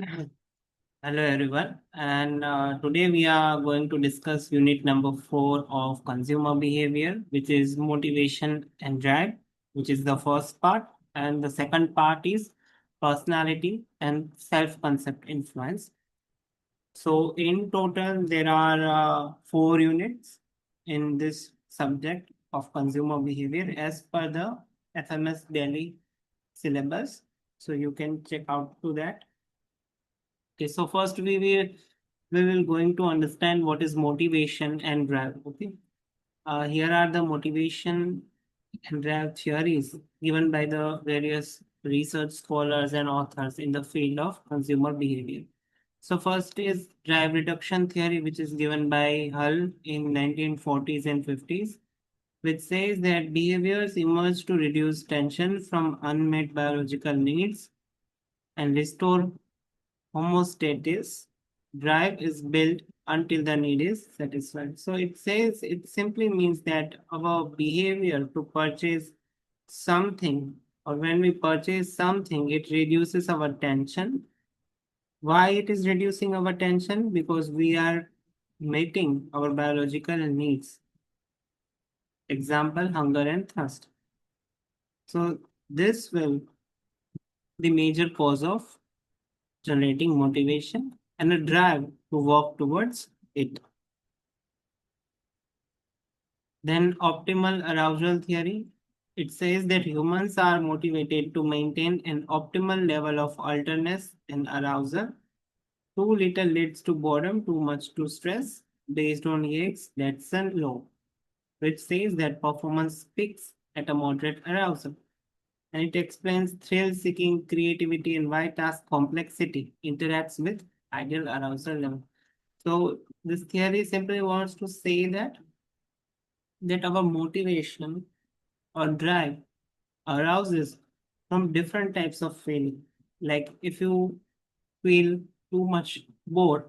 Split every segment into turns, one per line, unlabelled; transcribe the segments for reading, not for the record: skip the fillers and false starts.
Hello everyone, and today we are going to discuss unit number 4 of consumer behavior, which is motivation and drive, which is the first part, and the second part is personality and self-concept influence. So in total, there are 4 units in this subject of consumer behavior as per the FMS Delhi syllabus. So you can check out to that. Okay, so first we will going to understand what is motivation and drive. Okay, here are the motivation and drive theories given by the various research scholars and authors in the field of consumer behavior. So first is drive reduction theory, which is given by Hull in 1940s and 50s, which says that behaviors emerge to reduce tension from unmet biological needs and restore homostasis. Drive is built until the need is satisfied. So it says it simply means that our behavior to purchase something, or when we purchase something, it reduces our tension. Why it is reducing our tension? Because we are meeting our biological needs. Example, hunger and thirst. So this will the major cause of generating motivation and a drive to work towards it. Then optimal arousal theory. It says that humans are motivated to maintain an optimal level of alertness and arousal. Too little leads to boredom, too much to stress, based on Yates, Letson law, which says that performance peaks at a moderate arousal. And it explains thrill-seeking creativity and why task complexity interacts with ideal arousal level. So this theory simply wants to say that our motivation or drive arouses from different types of feeling. Like if you feel too much bored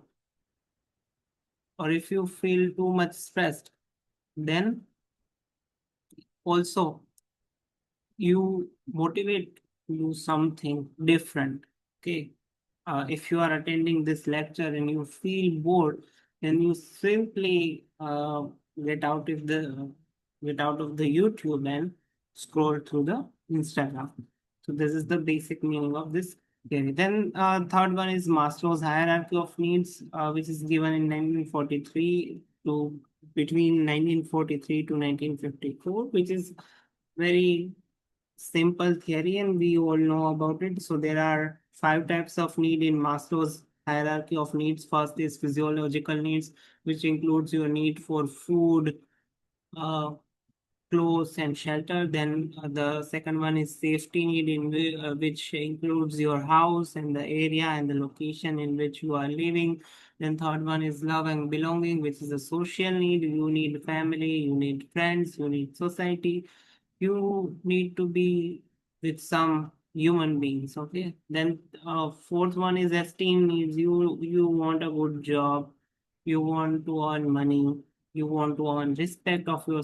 or if you feel too much stressed, then also you motivate to do something different. Okay. If you are attending this lecture and you feel bored, then you simply get out of the YouTube and scroll through the Instagram. So this is the basic meaning of this theory. Then third one is Maslow's hierarchy of needs, which is given in 1943 to between 1943 to 1954, which is very simple theory and we all know about it. So there are 5 types of need in Maslow's hierarchy of needs. First is physiological needs, which includes your need for food, uh, clothes and shelter. Then the second one is safety need, which includes your house and the area and the location in which you are living. Then third one is love and belonging, which is a social need. You need family, you need friends, you need society. You need to be with some human beings. Okay. Then fourth one is esteem needs. You want a good job, you want to earn money, you want to earn respect of your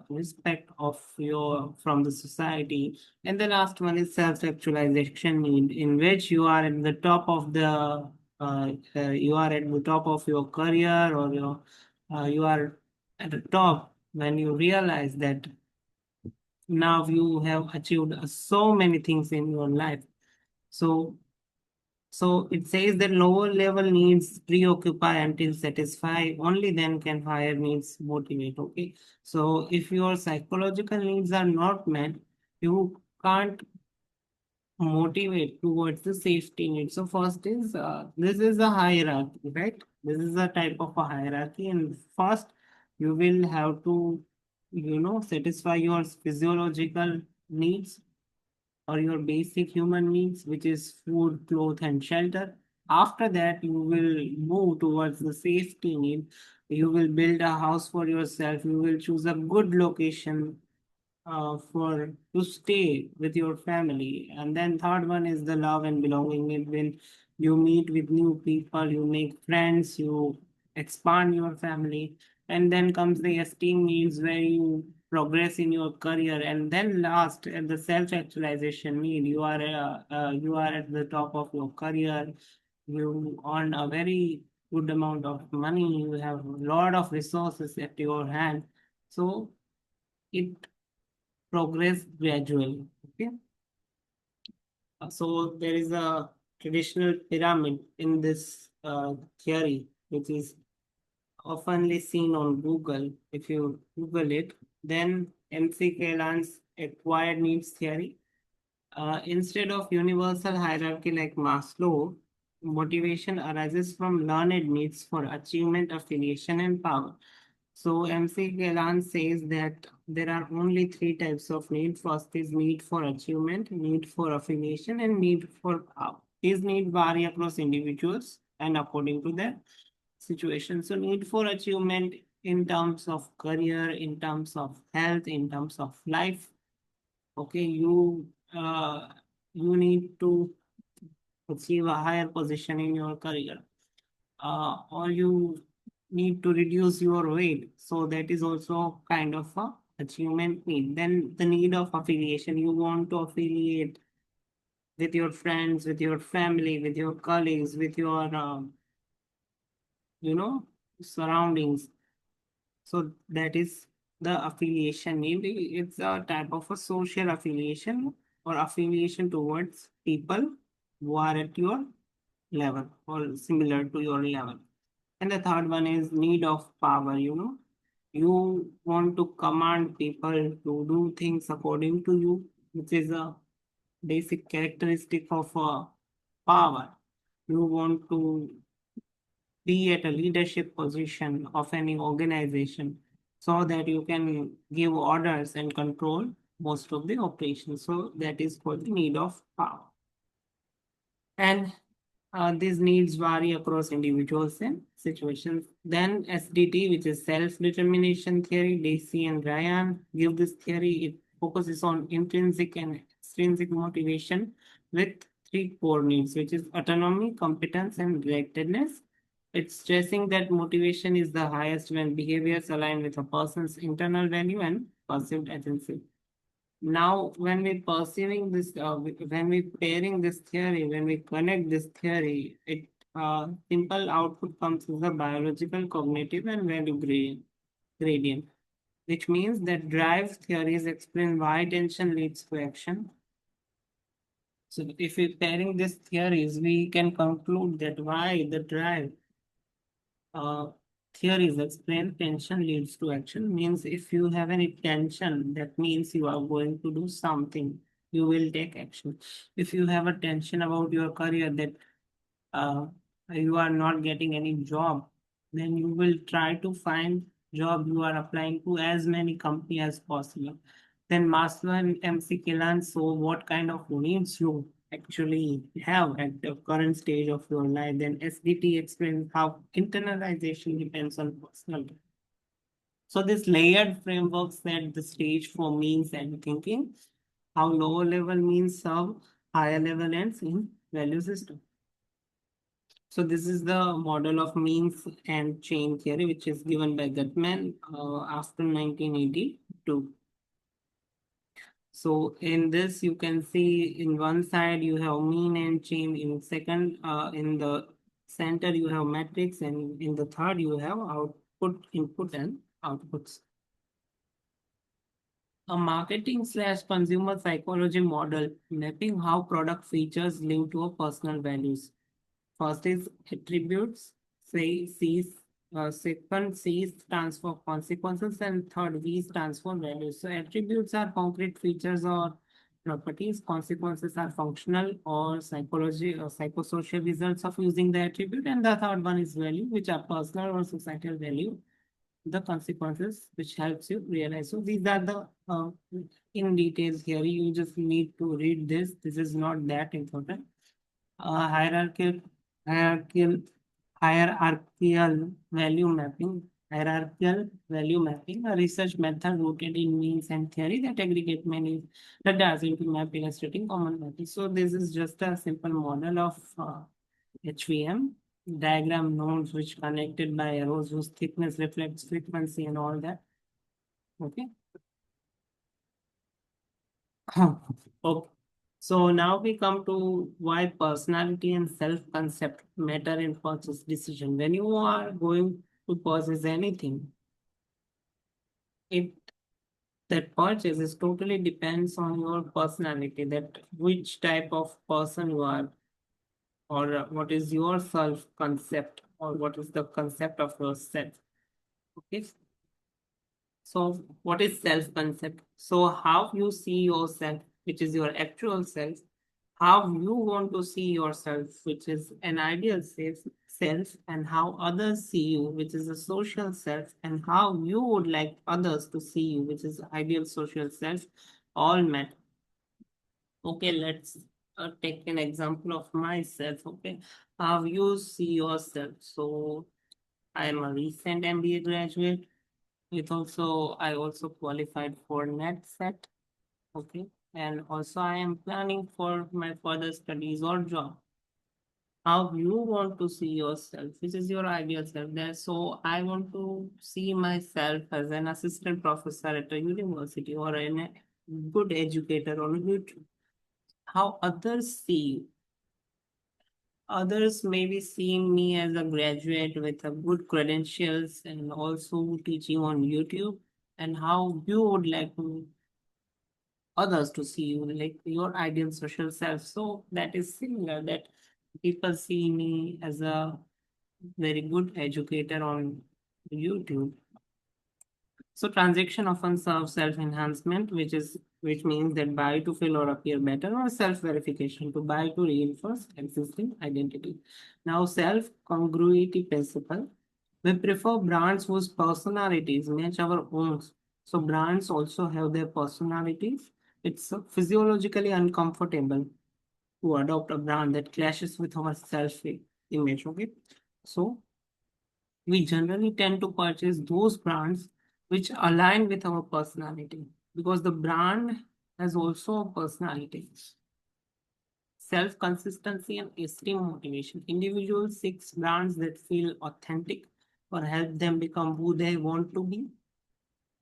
respect of your from the society. And the last one is self-actualization need, in which you are at the top of the you are at the top of your career, or you are at the top when you realize that now you have achieved so many things in your life. So so it says that lower level needs preoccupy until satisfy, only then can higher needs motivate. Okay. So if your psychological needs are not met, you can't motivate towards the safety need. So first is this is a hierarchy, right? This is a type of a hierarchy, and first you will have to satisfy your physiological needs or your basic human needs, which is food, clothes, and shelter. After that, you will move towards the safety need. You will build a house for yourself. You will choose a good location for to stay with your family. And then third one is the love and belonging. When you meet with new people, you make friends, you expand your family. And then comes the esteem needs, where you progress in your career, and then last at the self-actualization need. You are at the top of your career. You earn a very good amount of money. You have a lot of resources at your hand. So it progress gradually. Okay. So there is a traditional pyramid in this theory, which is oftenly seen on Google. If you Google it, then MC Kalan's acquired needs theory. Instead of universal hierarchy like Maslow, motivation arises from learned needs for achievement, affiliation, and power. So MC Kalan says that there are only three types of need. First is need for achievement, need for affiliation, and need for power. These needs vary across individuals and according to their situation. So need for achievement in terms of career, in terms of health, in terms of life. Okay, uh, you need to achieve a higher position in your career, or you need to reduce your weight. So that is also kind of a achievement need. Then the need of affiliation. You want to affiliate with your friends, with your family, with your colleagues, with your you know surroundings. So that is the affiliation need. It's a type of a social affiliation or affiliation towards people who are at your level or similar to your level. And the third one is need of power. You want to command people to do things according to you, which is a basic characteristic of power. You want to be at a leadership position of any organization so that you can give orders and control most of the operations. So that is called the need of power. And these needs vary across individuals and situations. Then SDT, which is self-determination theory, Dacey and Ryan give this theory. It focuses on intrinsic and extrinsic motivation with three core needs, which is autonomy, competence, and relatedness. It's stressing that motivation is the highest when behaviors align with a person's internal value and perceived agency. Now, when we perceiving this, when we pairing this theory, when we connect this theory, it simple output comes as a biological, cognitive, and value gradient, which means that drive theories explain why attention leads to action. So, if we pairing these theories, we can conclude that why the drive uh, theories explain tension leads to action. Means if you have any tension, that means you are going to do something. You will take action. If you have a tension about your career that uh, you are not getting any job, then you will try to find job. You are applying to as many company as possible. Then Maslow and MC Killan show what kind of needs you actually have at the current stage of your life. Then SDT explains how internalization depends on personal. So this layered framework set the stage for means and thinking, how lower level means serve higher level ends in value system. So this is the model of means and chain theory, which is given by Gottman after 1982. So in this, you can see in one side you have mean and chain. In second, in the center you have matrix, and in the third you have output, input, and outputs. A marketing slash consumer psychology model mapping how product features link to a personal values. First is attributes, say C's, second C stands for consequences, and third V stands for values. So attributes are concrete features or properties. Consequences are functional or psychology or psychosocial results of using the attribute. And the third one is value, which are personal or societal value, the consequences, which helps you realize. So these are the in details here. You just need to read this. This is not that important. Hierarchical hierarchical hierarchical value mapping. Hierarchical value mapping, a research method rooted in means and theory that aggregate many data into map illustrating common values. So this is just a simple model of HVM diagram nodes which connected by arrows whose thickness reflects frequency and all that. Okay. Okay. So now we come to why personality and self-concept matter in purchase decision. When you are going to purchase anything, it that purchase is totally depends on your personality, that which type of person you are, or what is your self-concept, or what is the concept of yourself. Okay. So, what is self concept? So, how you see yourself, which is your actual self, how you want to see yourself, which is an ideal self, and how others see you, which is a social self, and how you would like others to see you, which is ideal social self, all matter. Okay, let's take an example of myself. Okay, how you see yourself. So, I am a recent MBA graduate. I also qualified for NetSet. Okay. And also I am planning for my further studies or job. How you want to see yourself, which is your ideal self there. So I want to see myself as an assistant professor at a university or a good educator on YouTube. How others see you. Others may be seeing me as a graduate with a good credentials and also teaching on YouTube, and how you would like to others to see you, like your ideal social self. So that is similar, that people see me as a very good educator on YouTube. So transaction often serves self-enhancement, which means that buy to feel or appear better, or self-verification to buy to reinforce existing identity. Now, self-congruity principle. We prefer brands whose personalities match our own. So brands also have their personalities. It's physiologically uncomfortable to adopt a brand that clashes with our self-image. Okay, so we generally tend to purchase those brands which align with our personality, because the brand has also a personality. Self consistency and extreme motivation. Individuals seek brands that feel authentic or help them become who they want to be.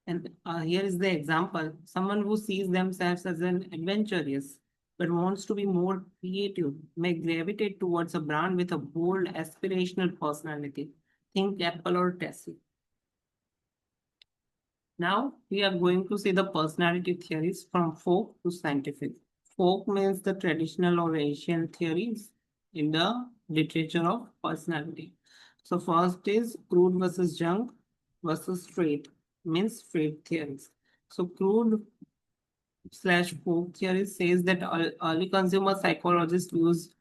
And here is the example: someone who sees themselves as an adventurous but wants to be more creative may gravitate towards a brand with a bold, aspirational personality. Think Apple or Tesla. Now we are going to see the personality theories from folk to scientific. Folk means the traditional or ancient theories in the literature of personality. So first is crude versus junk versus straight, means straight theories. So crude slash folk theory says that early consumer psychologists use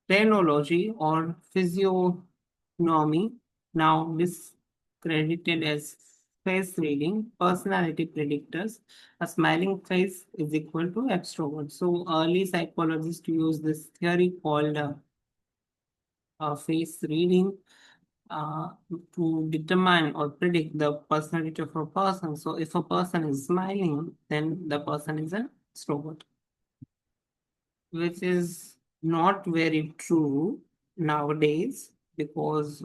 phrenology or physiognomy, now discredited as face reading, personality predictors. A smiling face is equal to extrovert. So early psychologists use this theory called face reading uh, to determine or predict the personality of a person. So if a person is smiling, then the person is an extrovert, which is not very true nowadays, because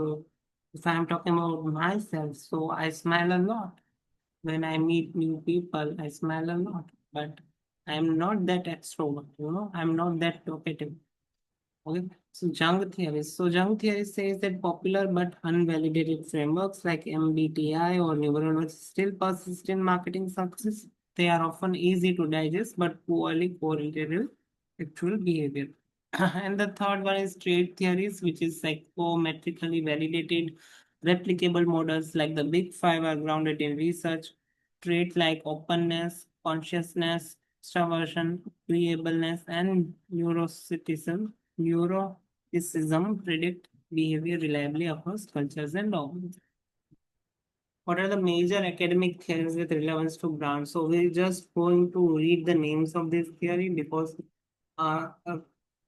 if I'm talking about myself, so I smile a lot. When I meet new people, I smile a lot, but I'm not that extrovert, I'm not that talkative. Okay. So junk theory. So junk theory says that popular but unvalidated frameworks like MBTI or neural still persist in marketing success. They are often easy to digest but poorly correlated with actual behavior. And the third one is trait theories, which is psychometrically validated, replicable models like the Big Five are grounded in research. Traits like openness, consciousness, extraversion, agreeableness, and neuroticism predict behavior reliably across cultures and domains. What are the major academic theories with relevance to brands? So we're just going to read the names of this theory, because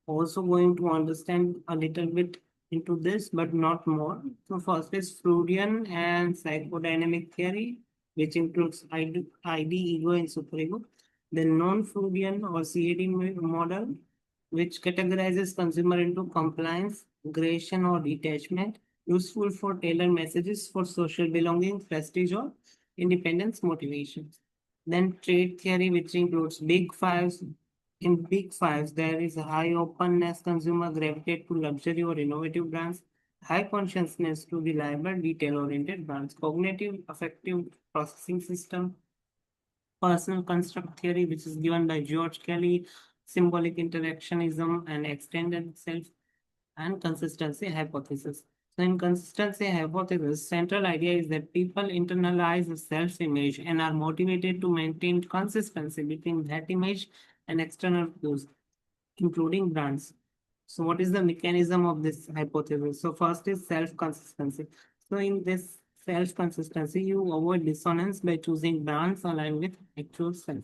also going to understand a little bit into this, but not more. So first is Freudian and psychodynamic theory, which includes ID, ego, and superego. Then non-Freudian or CAD model, which categorizes consumer into compliance, aggression, or detachment, useful for tailored messages for social belonging, prestige, or independence motivations. Then trade theory, which includes big fives. In big fives, there is a high openness, consumer gravitate to luxury or innovative brands, high consciousness to reliable, detail-oriented brands, cognitive affective processing system, personal construct theory, which is given by George Kelly, symbolic interactionism and extended self, and consistency hypothesis. So in consistency hypothesis, central idea is that people internalize a self-image and are motivated to maintain consistency between that image and external cues, including brands. So what is the mechanism of this hypothesis? So first is self-consistency. So in this self-consistency, you avoid dissonance by choosing brands aligned with actual self.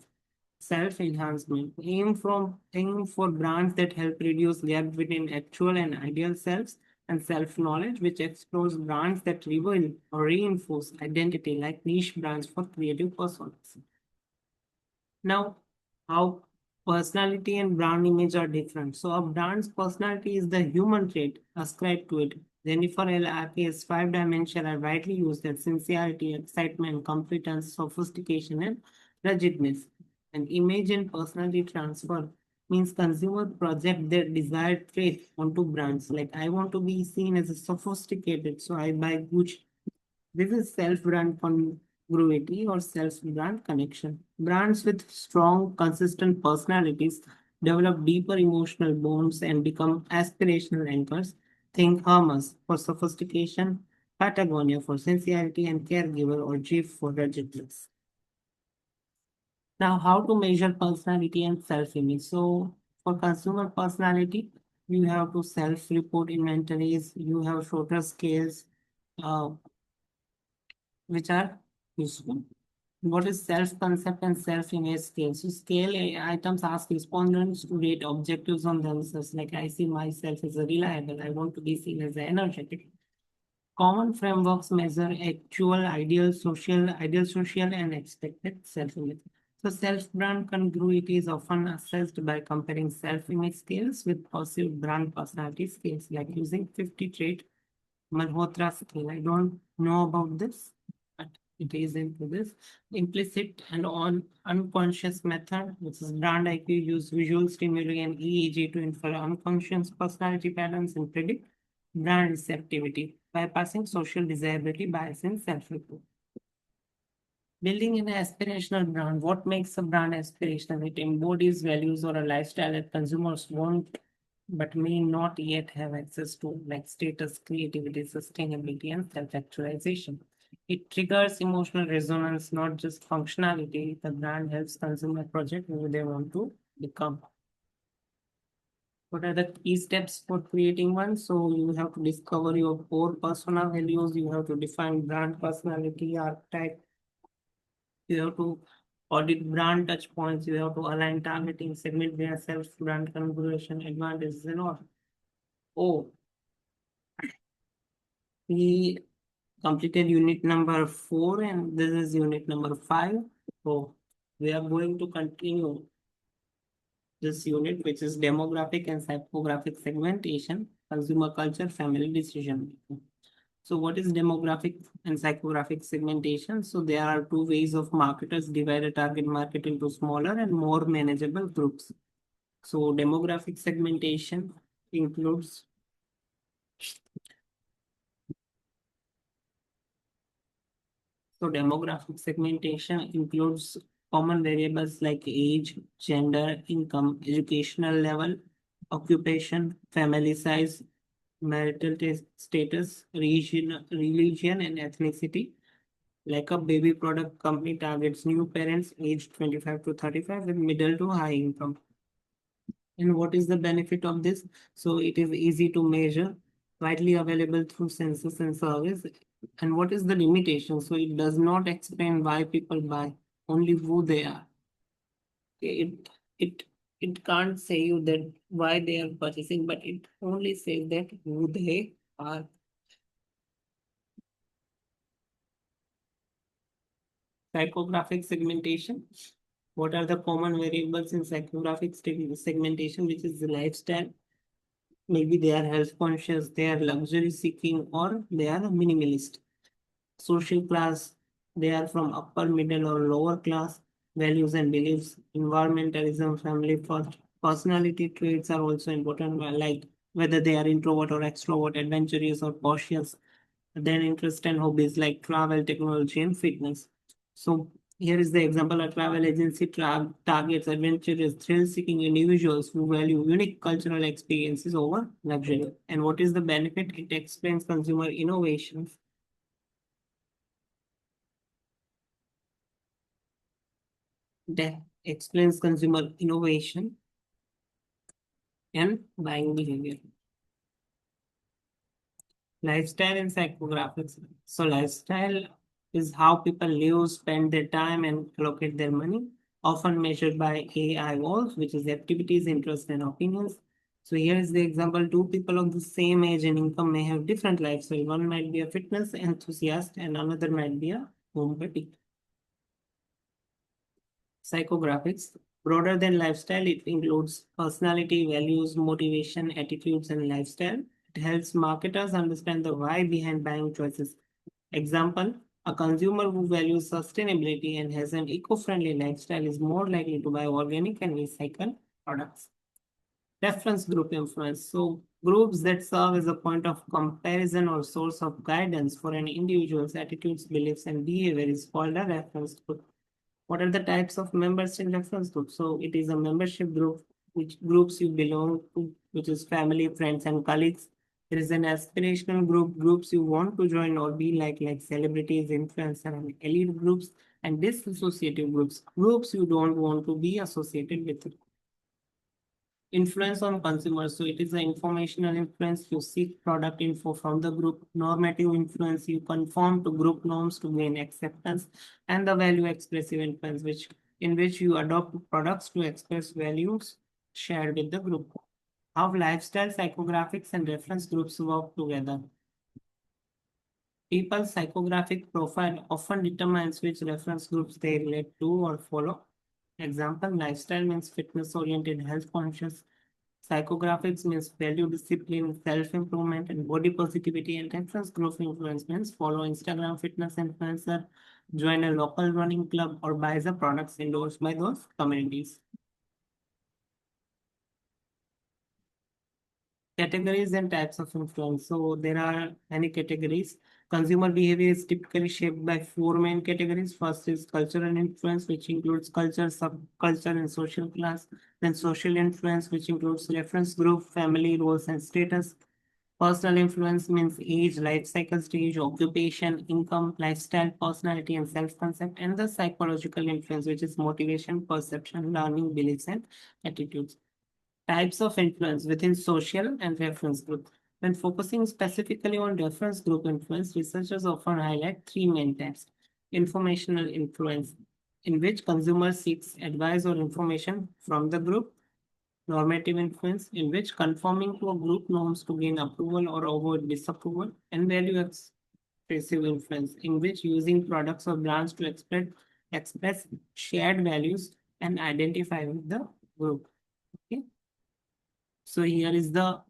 Self-enhancement. Aim for brands that help reduce gap between actual and ideal selves, and self-knowledge, which explores brands that reveal or reinforce identity, like niche brands for creative personas. Now, how personality and brand image are different. So a brand's personality is the human trait ascribed to it. Jennifer L. Appiah's five dimensions are widely used as sincerity, excitement, competence, sophistication, and ruggedness. And image and personality transfer means consumer project their desired trait onto brands. Like I want to be seen as a sophisticated, so I buy Gucci. This is self-brand congruity or self-brand connection. Brands with strong, consistent personalities develop deeper emotional bonds and become aspirational anchors. Think Hermes for sophistication, Patagonia for sincerity, and Caregiver or Jeep for ruggedness. Now, how to measure personality and self-image? So, for consumer personality, you have to self-report inventories, you have shorter scales, uh, which are useful. What is self-concept and self-image scale? So scale items ask respondents to rate objectives on themselves. Like I see myself as a reliable. I want to be seen as energetic. Common frameworks measure ideal social, and expected self-image. So self-brand congruity is often assessed by comparing self-image scales with perceived brand personality scales, like using 50 trait Malhotra scale. I don't know about this, but it is into this implicit and on unconscious method, which is brand IQ use visual stimuli and EEG to infer unconscious personality patterns and predict brand receptivity, bypassing social desirability bias in self-report. Building an aspirational brand. What makes a brand aspirational? It embodies values or a lifestyle that consumers want but may not yet have access to, like status, creativity, sustainability, and self actualization. It triggers emotional resonance, not just functionality. The brand helps consumer project who they want to become. What are the key steps for creating one? So you have to discover your core persona values. You have to define brand personality archetype. You have to audit brand touch points. You have to align targeting, segment their self brand configuration, advantages, and all. Oh, we completed unit number 4, and this is unit number 5. So we are going to continue this unit, which is demographic and psychographic segmentation, consumer culture, family decision making. So what is demographic and psychographic segmentation? So there are two ways of marketers divide a target market into smaller and more manageable groups. So demographic segmentation includes demographic segmentation includes common variables like age, gender, income, educational level, occupation, family size, marital status, religion, and ethnicity. Like a baby product company targets new parents aged 25 to 35 with middle to high income. And what is the benefit of this? So it is easy to measure, widely available through census and surveys. And what is the limitation? So it does not explain why people buy, only who they are. It it it can't say you that why they are purchasing, but it only says that who they are. Psychographic segmentation. What are the common variables in psychographic segmentation, which is the lifestyle? Maybe they are health conscious, they are luxury seeking, or they are minimalist. Social class, they are from upper middle or lower class. values and beliefs. Environmentalism, family first. Personality traits are also important, like whether they are introvert or extrovert, adventurous or cautious. Then interest and hobbies like travel, technology, and fitness. So here is the example: a travel agency targets adventurous, thrill-seeking individuals who value unique cultural experiences over luxury. And what is the benefit? It explains consumer innovations. That explains consumer innovation and buying behavior. Lifestyle and psychographics. So lifestyle is how people live, spend their time, and allocate their money, often measured by AI goals, which is activities, interests, and opinions. So here is the example: two people of the same age and income may have different lifestyle. One might be a fitness enthusiast, and another might be a homebody. Psychographics. Broader than lifestyle, it includes personality, values, motivation, attitudes, and lifestyle. It helps marketers understand the why behind buying choices. Example, a consumer who values sustainability and has an eco-friendly lifestyle is more likely to buy organic and recycled products. Reference group influence. So groups that serve as a point of comparison or source of guidance for an individual's attitudes, beliefs, and behavior is called a reference group. What are the types of members in reference group? So it is a membership group, which groups you belong to, which is family, friends, and colleagues. There is an aspirational group, groups you want to join or be like celebrities, influencer, and elite groups, and disassociative groups, groups you don't want to be associated with. Influence on consumers. So it is the informational influence. You seek product info from the group. Normative influence. You conform to group norms to gain acceptance. And the value expressive influence, which in which you adopt products to express values shared with the group. How lifestyle, psychographics, and reference groups work together. People's psychographic profile often determines which reference groups they relate to or follow. Example, lifestyle means fitness-oriented, health-conscious. Psychographics means value discipline, self-improvement, and body positivity. And reference group influence means follow Instagram fitness influencer, join a local running club, or buy the products endorsed by those communities. Categories and types of influence. So there are many categories. Consumer behavior is typically shaped by four main categories. First is cultural influence, which includes culture, subculture, and social class. Then social influence, which includes reference group, family, roles, and status. Personal influence means age, life cycle stage, occupation, income, lifestyle, personality, and self-concept. And the psychological influence, which is motivation, perception, learning, beliefs, and attitudes. Types of influence within social and reference group. When focusing specifically on reference group influence, researchers often highlight three main types. Informational influence, in which consumer seeks advice or information from the group. Normative influence, in which conforming to a group norms to gain approval or avoid disapproval. And value expressive influence, in which using products or brands to express shared values and identify with the group. Okay. So here is the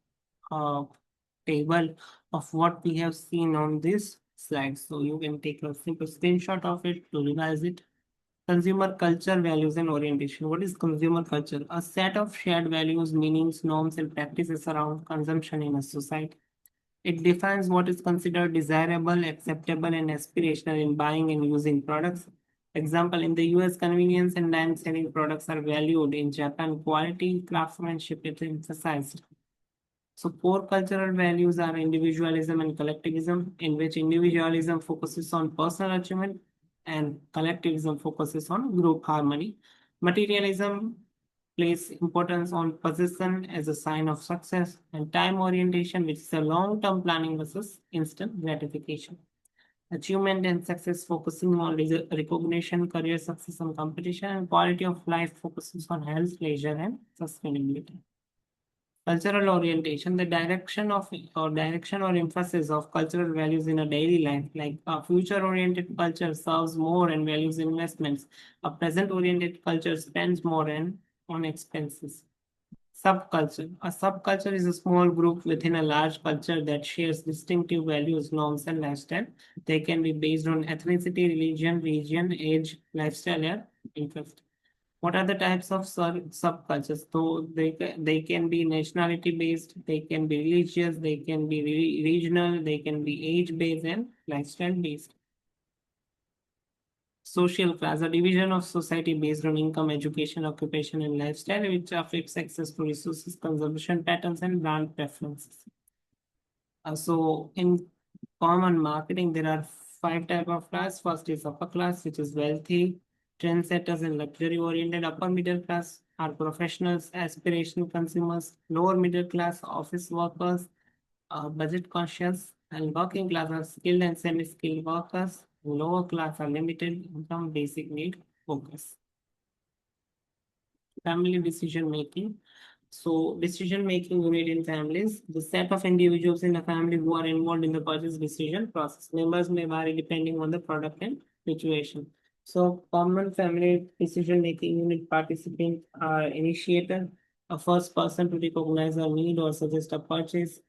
uh, table of what we have seen on this slide. So you can take a simple screenshot of it to revise it. Consumer culture, values, and orientation. What is consumer culture? A set of shared values, meanings, norms, and practices around consumption in a society. It defines what is considered desirable, acceptable, and aspirational in buying and using products. Example, in the US, convenience and time-saving products are valued. In Japan, quality, craftsmanship is emphasized. So core cultural values are individualism and collectivism, in which individualism focuses on personal achievement and collectivism focuses on group harmony. Materialism place importance on possession as a sign of success, and time orientation, which is a long-term planning versus instant gratification. Achievement and success focusing on recognition, career success, and competition, and quality of life focuses on health, leisure, and sustainability. Cultural orientation, the direction or emphasis of cultural values in a daily life, like a future-oriented culture serves more and values investments. A present-oriented culture spends more and on expenses. Subculture. A subculture is a small group within a large culture that shares distinctive values, norms, and lifestyle. They can be based on ethnicity, religion, region, age, lifestyle, or interest. What are the types of subcultures? So they can be nationality based, they can be religious, they can be regional, they can be age based and lifestyle based. Social class, a division of society based on income, education, occupation, and lifestyle, which affects access to resources, consumption patterns, and brand preferences. So in common marketing, there are five type of class. First is upper class, which is wealthy, trendsetters and luxury oriented. Upper middle class are professionals, aspirational consumers. Lower middle class, office workers, budget conscious, and working class are skilled and semi-skilled workers. Lower class are limited income, basic need focus. Family decision making. So decision making unit in families, the set of individuals in a family who are involved in the purchase decision process. Members may vary depending on the product and situation. So common family decision making unit participants are initiator, a first person to recognize a need or suggest a purchase.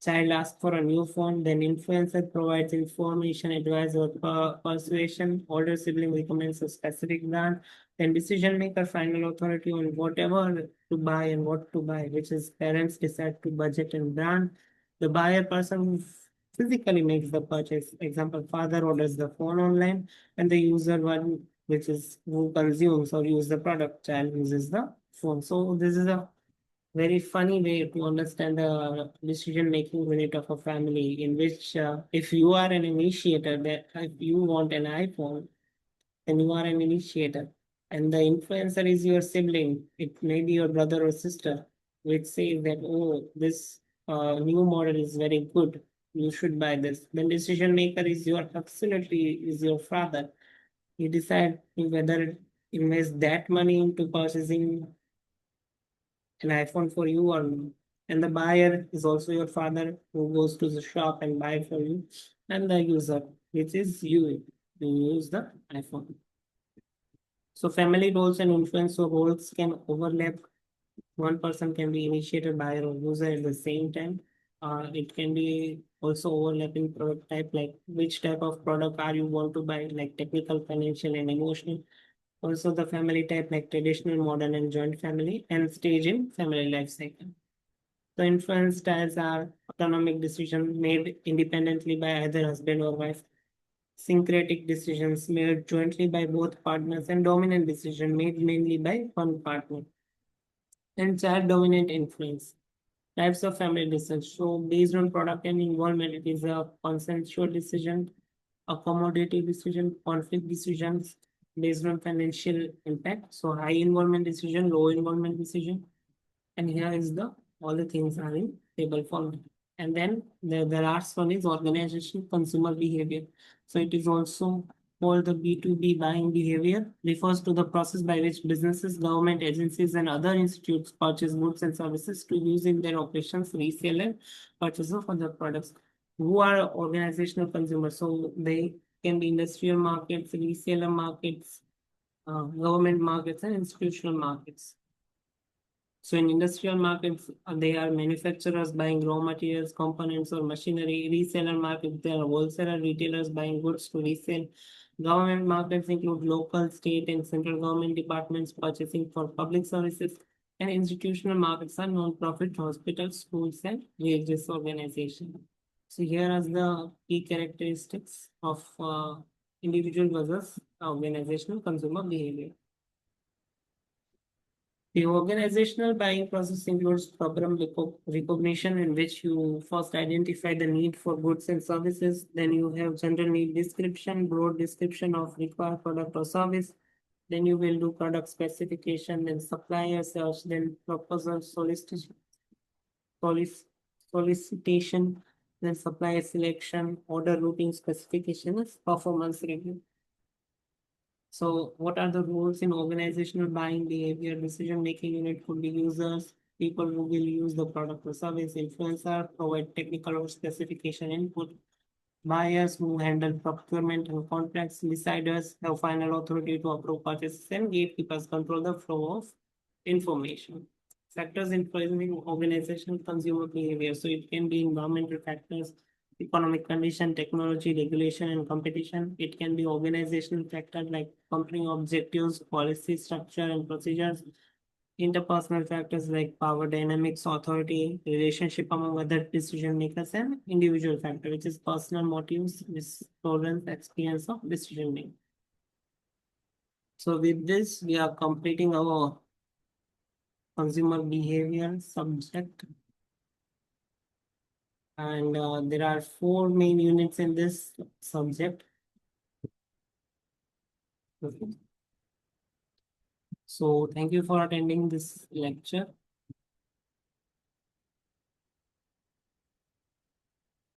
Child asks for a new phone, then influencer provides information, advice, or persuasion. Older sibling recommends a specific brand. Then decision maker final authority on whatever to buy and what to buy, which is parents decide to budget and brand. The buyer person who physically makes the purchase. Example, father orders the phone online, and the user one, which is who consumes or use the product, child uses the phone. So this is a very funny way to understand the decision making unit of a family, in which if you are an initiator, that if you want an iPhone, then you are an initiator, and the influencer is your sibling, it may be your brother or sister, which says that, oh, this new model is very good, you should buy this. Then decision maker is your absolutely is your father. You decide whether invest that money into purchasing an iPhone for you or not. And the buyer is also your father who goes to the shop and buy for you. And the user, which is you, you use the iPhone. So family roles and influence roles can overlap. One person can be initiated buyer or user at the same time. It can be also overlapping product type, like which type of product are you want to buy, like technical, financial, and emotional. Also the family type, like traditional, modern, and joint family, and stage in family life cycle. The influence styles are autonomic decisions made independently by either husband or wife, syncretic decisions made jointly by both partners, and dominant decision made mainly by one partner. And child dominant influence. Types of family decisions. So based on product and involvement, it is a consensual decision, accommodative decision, conflict decisions based on financial impact. So high involvement decision, low involvement decision. And here is the all the things are in table format. And then the last one is organizational consumer behavior. So it is also called the B2B buying behavior, refers to the process by which businesses, government agencies, and other institutes purchase goods and services to use in their operations, resell, and purchase of other products. Who are organizational consumers? So they can be industrial markets, reseller markets, government markets, and institutional markets. So in industrial markets, they are manufacturers buying raw materials, components, or machinery. Reseller markets, they are wholesaler retailers buying goods to resell. Government markets include local, state, and central government departments purchasing for public services. And institutional markets are non-profit hospitals, schools, and religious organizations. So here are the key characteristics of individual versus organizational consumer behavior. The organizational buying process includes problem recognition, in which you first identify the need for goods and services. Then you have general need description, broad description of required product or service. Then you will do product specification, then supplier search, then proposal solic- solicitation, then supplier selection, order routing specification, performance review. So what are the rules in organizational buying behavior? Decision-making unit could be users, people who will use the product or service, influencer, provide technical or specification input, buyers who handle procurement and contracts, deciders have final authority to approve purchases, and gatekeepers control the flow of information. Factors influencing organizational consumer behavior. So it can be environmental factors, economic condition, technology, regulation, and competition. It can be organizational factors like company objectives, policy structure, and procedures. Interpersonal factors like power dynamics, authority, relationship among other decision makers, and individual factor, which is personal motives, risk tolerance, experience of decision making. So with this, we are completing our consumer behavior subject. And there are 4 main units in this subject. Okay. So thank you for attending this lecture.